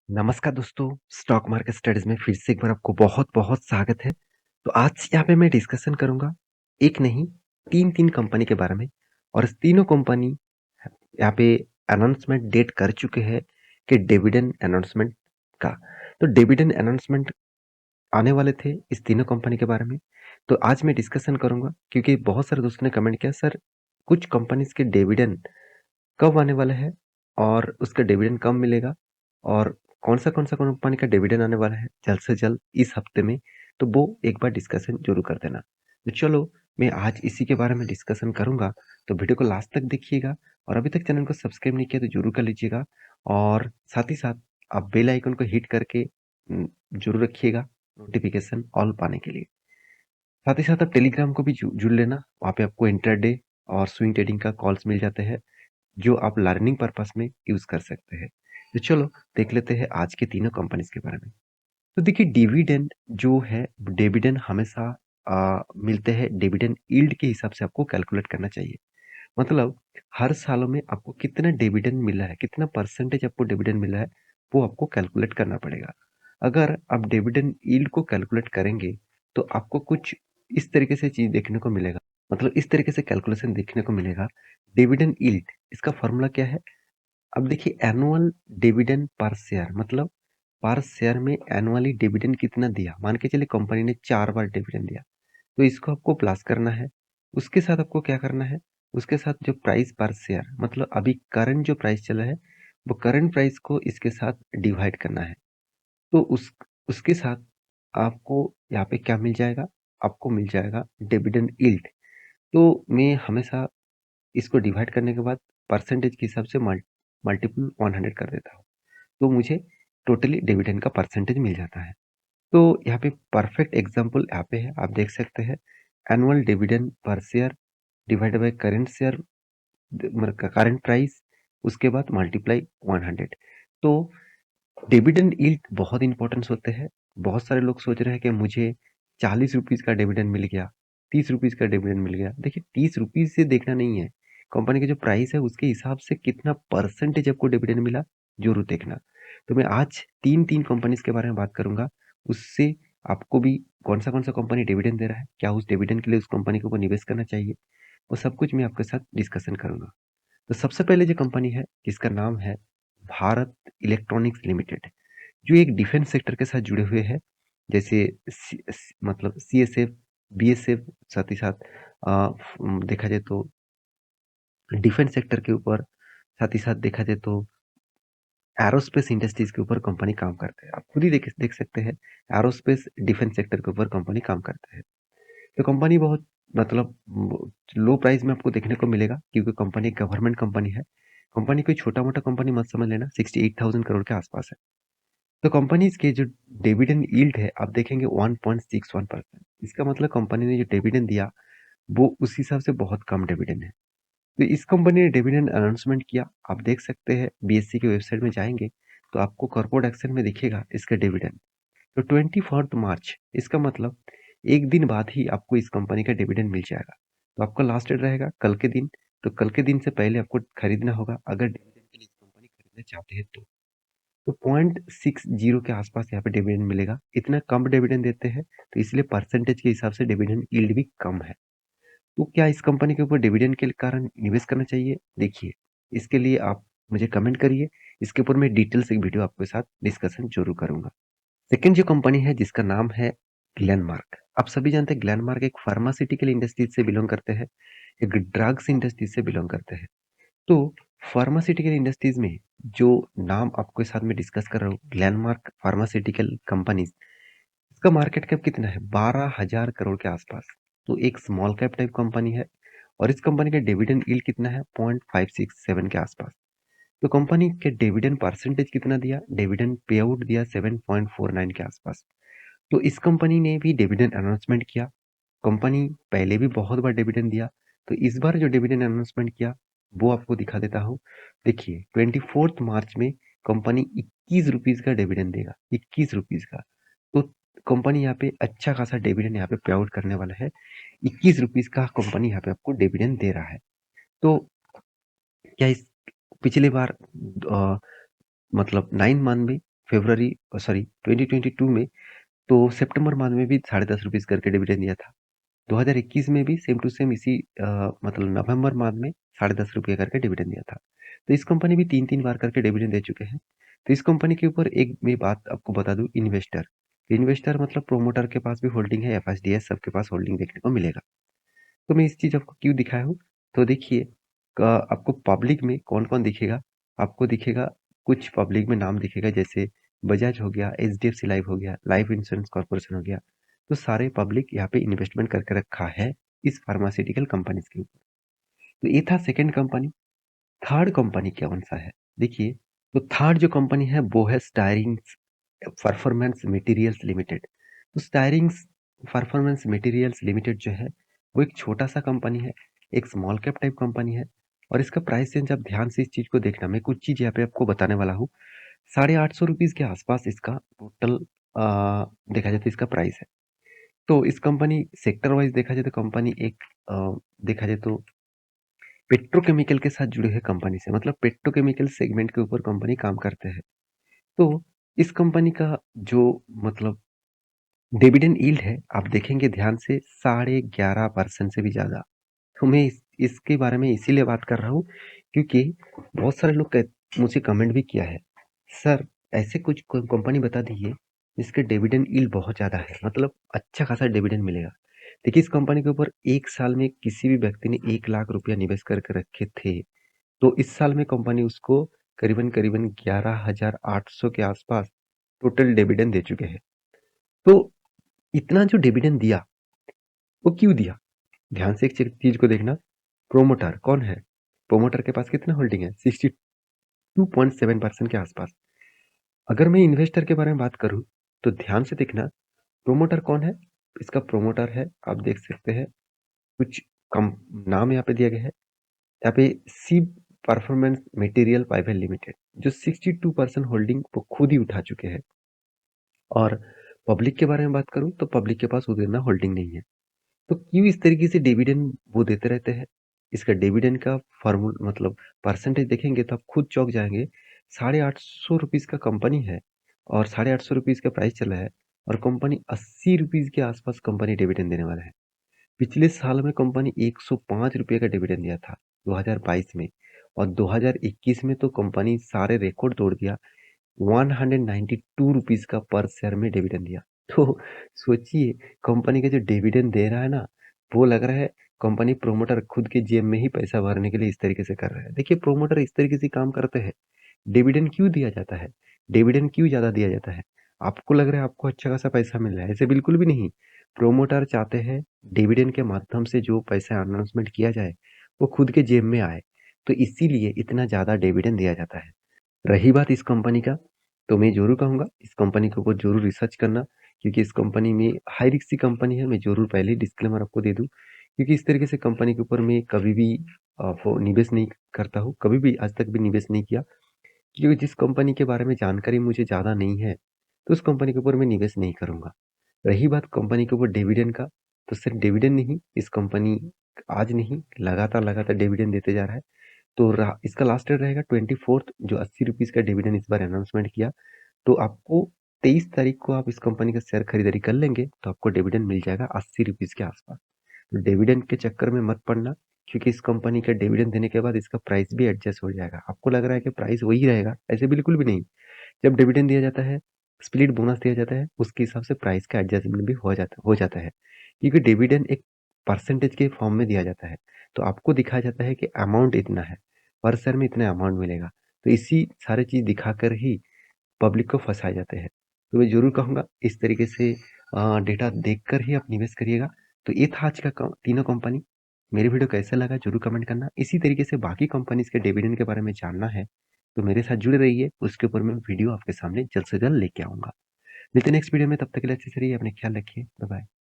नमस्कार दोस्तों, stock market studies में फिर से एक बार आपको बहुत-बहुत स्वागत है। तो आज यहाँ पे मैं डिस्कशन करूँगा, एक नहीं 3-3 कंपनी के बारे में और इस तीनों कंपनी यहाँ पे अनाउंसमेंट डेट कर चुके हैं कि डिविडेंड अनाउंसमेंट का। तो डिविडेंड अनाउंसमेंट आने वाले थे इस तीनों कंपनी के बारे में। तो आज मैं डिस्कशन करूँगा क्योंकि बहुत सारे दोस्तों ने कमेंट किया सर कुछ कंपनीज़ के डिविडेंड कब आने वाला है और उसका डिविडेंड कब मिलेगा और कौन सा कंपनी का डिविडेंड आने वाला है जल्द से जल्द इस हफ्ते में, तो वो एक बार डिस्कशन जरूर कर देना। तो चलो मैं आज इसी के बारे में डिस्कशन करूंगा, तो वीडियो को लास्ट तक देखिएगा और अभी तक चैनल को सब्सक्राइब नहीं किया तो जरूर कर लीजिएगा और साथ ही साथ आप बेल आइकन को हिट करके जरूर रखिएगा नोटिफिकेशन ऑल पाने के लिए। साथ ही साथ आप टेलीग्राम को भी जुड़ लेना, वहाँ पे आपको इंटरडे और स्विंग ट्रेडिंग का कॉल्स मिल जाते हैं जो आप लर्निंग पर्पस में यूज कर सकते हैं। तो चलो देख लेते हैं आज के तीनों कंपनीज के बारे में। तो देखिए डिविडेंड जो है, डिविडेंड हमेशा मिलते हैं, डिविडेंड यील्ड के हिसाब से आपको कैलकुलेट करना चाहिए। मतलब हर सालों में आपको कितना डिविडेंड मिला है, कितना परसेंटेज आपको डिविडेंड मिला है, वो आपको कैलकुलेट करना पड़ेगा। अगर आप डिविडेंड यील्ड को कैलकुलेट करेंगे तो आपको कुछ इस तरीके से चीज देखने को मिलेगा, मतलब इस तरीके से कैलकुलेशन देखने को मिलेगा। डिविडेंड यील्ड इसका फॉर्मूला क्या है? अब देखिए एनुअल डिविडेंड पर शेयर, मतलब पर शेयर में एनुअली डिविडेंड कितना दिया। मान के चलिए कंपनी ने 4 बार डिविडेंड दिया, तो इसको आपको प्लस करना है। उसके साथ आपको क्या करना है, उसके साथ जो प्राइस पर शेयर, मतलब अभी करंट जो प्राइस चला है, वो करंट प्राइस को इसके साथ डिवाइड करना है। तो उसके साथ आपको यहाँ पे क्या मिल जाएगा, आपको मिल जाएगा डिविडेंड यील्ड। तो मैं हमेशा इसको डिवाइड करने के बाद परसेंटेज के हिसाब से मल्टीपल 100 कर देता हूँ, तो मुझे टोटली डिविडेंड का परसेंटेज मिल जाता है। तो यहाँ पे परफेक्ट एग्जांपल यहाँ पे है, आप देख सकते हैं annual dividend per share divided by current share, current price, उसके बाद मल्टीप्लाई 100। तो डिविडेंड यील्ड बहुत इंपॉर्टेंस होते हैं। बहुत सारे लोग सोच रहे हैं कि मुझे 40 रुपीज का डिविडेंड मिल गया, 30 रुपीज का डिविडेंड मिल गया। देखिए 30 रुपीज से देखना नहीं है, कंपनी का जो प्राइस है उसके हिसाब से कितना परसेंटेज आपको डिविडेंड मिला जरूर देखना। तो मैं आज तीन तीन कंपनीज के बारे में बात करूंगा, उससे आपको भी कौन सा कंपनी डिविडेंड दे रहा है, क्या उस डिविडेंड के लिए उस कंपनी को निवेश करना चाहिए, वो सब कुछ मैं आपके साथ डिस्कशन करूंगा। तो सबसे पहले जो कंपनी है जिसका नाम है भारत इलेक्ट्रॉनिक्स लिमिटेड, जो एक डिफेंस सेक्टर के साथ जुड़े हुए हैं, जैसे मतलब सीएसएफ, बीएसएफ, साथ ही साथ देखा जाए तो डिफेंस सेक्टर के ऊपर, साथ ही साथ देखा जाए तो एरोस्पेस इंडस्ट्रीज के ऊपर कंपनी काम करते हैं। आप खुद ही देख सकते हैं, एरोस्पेस डिफेंस सेक्टर के ऊपर कंपनी काम करते हैं। तो कंपनी बहुत, मतलब लो प्राइस में आपको देखने को मिलेगा क्योंकि कंपनी गवर्नमेंट कंपनी है। कंपनी कोई छोटा मोटा कंपनी मत समझ लेना, 68,000 करोड़ के आसपास है। तो कंपनीज के जो डिविडेंड यील्ड है आप देखेंगे 1.61%। इसका मतलब कंपनी ने जो डिविडेंड दिया वो उस हिसाब से बहुत कम डिविडेंड है। तो इस कंपनी ने डिविडेंड अनाउंसमेंट किया, आप देख सकते हैं बीएससी की वेबसाइट में जाएंगे तो आपको कॉर्पोरेट एक्शन में दिखेगा इसका डिविडेंड। तो 24 मार्च, इसका मतलब एक दिन बाद ही आपको इस कंपनी का डिविडेंड मिल जाएगा। तो आपका लास्ट डेट रहेगा कल के दिन, तो कल के दिन से पहले आपको खरीदना होगा अगर डिविडेंड के लिए इस कंपनी खरीदना चाहते हैं तो 0.60 के आसपास यहाँ पे डिविडेंड मिलेगा। इतना कम डिविडेंड देते हैं तो इसलिए परसेंटेज के हिसाब से डिविडेंड यील्ड भी कम है। तो क्या इस कंपनी के ऊपर डिविडेंड के कारण निवेश करना चाहिए? देखिए, इसके लिए आप मुझे कमेंट करिए, इसके ऊपर मैं डिटेल से एक वीडियो आपके साथ डिस्कशन जरूर करूंगा। सेकंड जो कंपनी है जिसका नाम है ग्लेनमार्क, आप सभी जानते हैं ग्लेनमार्क एक फार्मास्यूटिकल इंडस्ट्रीज से बिलोंग करते हैं, एक ड्रग्स इंडस्ट्रीज से बिलोंग करते हैं। तो फार्मास्यूटिकल इंडस्ट्रीज में जो नाम आपके साथ में डिस्कस कर रहा हूँ, ग्लेनमार्क फार्मास्यूटिकल कंपनीज, इसका मार्केट कैप कितना है? 12,000 करोड़ के आसपास। तो एक स्मॉल कैप टाइप कंपनी है और इस कंपनी का डिविडेंड यील्ड कितना है? 0.567 के आसपास। तो कंपनी के डिविडेंड परसेंटेज कितना दिया? डिविडेंड पे आउट दिया 7.49 के आसपास। तो इस कंपनी ने भी डिविडेंड अनाउंसमेंट किया। कंपनी पहले भी बहुत बार डिविडेंड दिया, तो इस बार जो डिविडेंड अनाउंसमेंट किया वो आपको दिखा देता हूँ। देखिए 24 मार्च में कंपनी 21 रुपीज का डिविडेंड देगा, 21 रुपीज का। तो कंपनी यहाँ पे अच्छा खासा डिविडेंड यहाँ पे पे आउट करने वाला है। 21 रुपीज का कंपनी यहाँ पे आपको डिविडेंड दे रहा है। तो क्या इस पिछली बार मतलब 9 मंथ में फरवरी सॉरी 2022 में, तो सितंबर माह में भी ₹10.5 करके डिविडेंड दिया था। 2021 में भी सेम टू सेम इसी मतलब नवंबर माह में ₹10.5 करके डिविडेंड दिया था। तो इस कंपनी भी 3-3 बार करके डिविडेंड दे चुके हैं। तो इस कंपनी के ऊपर एक मैं बात आपको बता दूँ, इन्वेस्टर। इन्वेस्टर मतलब प्रोमोटर के पास भी होल्डिंग है, एफएसडीएस सबके पास होल्डिंग देखने को मिलेगा। तो मैं इस चीज़ आपको क्यों दिखाया हूँ? तो देखिए आपको पब्लिक में कौन-कौन दिखेगा? आपको दिखेगा, कुछ पब्लिक में नाम दिखेगा जैसे बजाज हो गया, एचडीएफसी लाइफ हो गया, लाइफ इंश्योरेंस कॉर्पोरेशन हो गया। तो सारे पब्लिक यहाँ पे इन्वेस्टमेंट करके रखा है इस फार्मास्यूटिकल कंपनीज के ऊपर। तो ये था सेकंड कंपनी। थर्ड कंपनी कौन-सा है? देखिए, तो थर्ड जो कंपनी है वो है स्टायरिंग्स परफॉर्मेंस मटेरियल्स लिमिटेड। तो स्टायरिंग्स परफॉर्मेंस मटेरियल्स लिमिटेड जो है, वो एक छोटा-सा कंपनी है, एक स्मॉल कैप टाइप कंपनी है और इसका प्राइस रेंज आप ध्यान से इस चीज़ को देखना, मैं कुछ चीज़ यहाँ पे आपको बताने वाला हूँ। ₹850 के आसपास इसका टोटल देखा जाए तो इसका प्राइस है। तो इस कंपनी सेक्टर वाइज़ देखा जाए तो कंपनी एक देखा जाए तो पेट्रोकेमिकल के साथ जुड़े हुए कंपनी से, मतलब पेट्रोकेमिकल सेगमेंट के ऊपर कंपनी काम करते हैं। तो इस कंपनी का जो मतलब डिविडेंड यील्ड है, आप देखेंगे ध्यान से 11.5% से भी ज़्यादा। तो मैं इसके बारे में इसीलिए बात कर रहा हूँ क्योंकि बहुत सारे लोग मुझे कमेंट भी किया है, सर ऐसे कुछ कंपनी बता दीजिए जिसके डिविडेंड यील्ड बहुत ज़्यादा है, मतलब अच्छा खासा डिविडेंड मिलेगा। देखिए इस कंपनी के ऊपर एक साल में किसी भी व्यक्ति ने 1 लाख रुपया निवेश करके रखे थे, तो इस साल में कंपनी उसको करीबन करीबन 11,800 के आसपास टोटल डिविडेंड दे चुके हैं। तो इतना जो डिविडेंड दिया, वो क्यों दिया? ध्यान से एक चीज को देखना। प्रोमोटर कौन है? प्रोमोटर के पास कितना होल्डिंग है? 62.7% के आसपास। अगर मैं इन्वेस्टर के बारे में बात करूं तो ध्यान से देखना, प्रोमोटर कौन है? इसका प्रोमोटर है, आप देख सकते हैं कुछ कम नाम यहाँ पे दिया गया है। यहाँ पे सी परफॉर्मेंस मटेरियल प्राइवेट लिमिटेड जो 62% होल्डिंग वो खुद ही उठा चुके हैं। और पब्लिक के बारे में बात करूं तो पब्लिक के पास उतना होल्डिंग नहीं है। तो क्यों इस तरीके से डिविडेंड वो देते रहते हैं? इसका डिविडेंड का फॉर्मूला मतलब परसेंटेज देखेंगे तो आप खुद चौंक जाएंगे। ₹850 का कंपनी है और ₹850 का प्राइस चला है और कंपनी ₹80 के आसपास कंपनी डिविडेंड देने वाला है। पिछले साल में कंपनी ₹105 का डिविडेंड दिया था 2022 में, और 2021 में तो कंपनी सारे रिकॉर्ड तोड़ दिया, ₹192 का पर शेयर में डिविडेंड दिया। तो सोचिए, कंपनी का जो डिविडेंड दे रहा है ना, वो लग रहा है कंपनी प्रोमोटर खुद के जेब में ही पैसा भरने के लिए इस तरीके से कर रहा है। देखिए प्रोमोटर इस तरीके से काम करते हैं। डिविडेंड क्यों दिया जाता है? डिविडेंड क्यों ज़्यादा दिया जाता है? आपको लग रहा है आपको अच्छा खासा पैसा मिल रहा है, ऐसे बिल्कुल भी नहीं। प्रोमोटर चाहते हैं डिविडेंड के माध्यम से जो पैसा अनाउंसमेंट किया जाए, वो खुद के जेब में आए। तो इसीलिए इतना ज़्यादा डिविडेंड दिया जाता है। रही बात इस कंपनी का, तो मैं ज़रूर कहूँगा इस कंपनी के ऊपर ज़रूर रिसर्च करना, क्योंकि इस कंपनी में हाई रिस्क की कंपनी है। मैं ज़रूर पहले ही डिस्क्लेमर आपको दे दूँ, क्योंकि इस तरीके से कंपनी के ऊपर मैं कभी भी वो निवेश नहीं करता हूँ, कभी भी आज तक भी निवेश नहीं किया। क्योंकि जिस कंपनी के बारे में जानकारी मुझे ज़्यादा नहीं है, तो उस कंपनी के ऊपर मैं निवेश नहीं करूँगा। रही बात कंपनी के ऊपर डिविडेंड का, तो सिर्फ डिविडेंड नहीं, इस कंपनी आज नहीं लगातार डिविडेंड देते जा रहा है। तो इसका लास्ट डेट रहेगा 24th, जो ₹80 का डिविडेंड इस बार अनाउंसमेंट किया। तो आपको 23 तारीख को आप इस कंपनी का शेयर खरीदारी कर लेंगे तो आपको डिविडेंड मिल जाएगा ₹80 के आसपास। तो डिविडेंड के चक्कर में मत पड़ना, क्योंकि इस कंपनी का डिविडेंड देने के बाद इसका प्राइस भी एडजस्ट हो जाएगा। आपको लग रहा है कि प्राइस वही रहेगा, ऐसे बिल्कुल भी नहीं। जब डिविडेंड दिया जाता है, स्प्लिट बोनस दिया जाता है, उसके हिसाब से प्राइस का एडजस्टमेंट भी हो जाता है। क्योंकि डिविडेंड एक परसेंटेज के फॉर्म में दिया जाता है, तो आपको दिखाया जाता है कि अमाउंट इतना है, पर शेयर में इतना अमाउंट मिलेगा। तो इसी सारी चीज़ दिखाकर ही पब्लिक को फँसाए जाते हैं। तो मैं ज़रूर कहूँगा इस तरीके से डेटा देखकर ही आप निवेश करिएगा। तो ये था आज का तीनों कंपनी। मेरी वीडियो कैसा लगा ज़रूर कमेंट करना। इसी तरीके से बाकी कंपनीज़ के डिविडेंड के बारे में जानना है, तो मेरे साथ जुड़े रहिए। उसके ऊपर मैं वीडियो आपके सामने जल्द से जल्द लेके आऊँगा। मिलते हैं नेक्स्ट वीडियो में, तब तक के लिए अच्छे से रहिए, अपना ख्याल रखिए। Bye bye.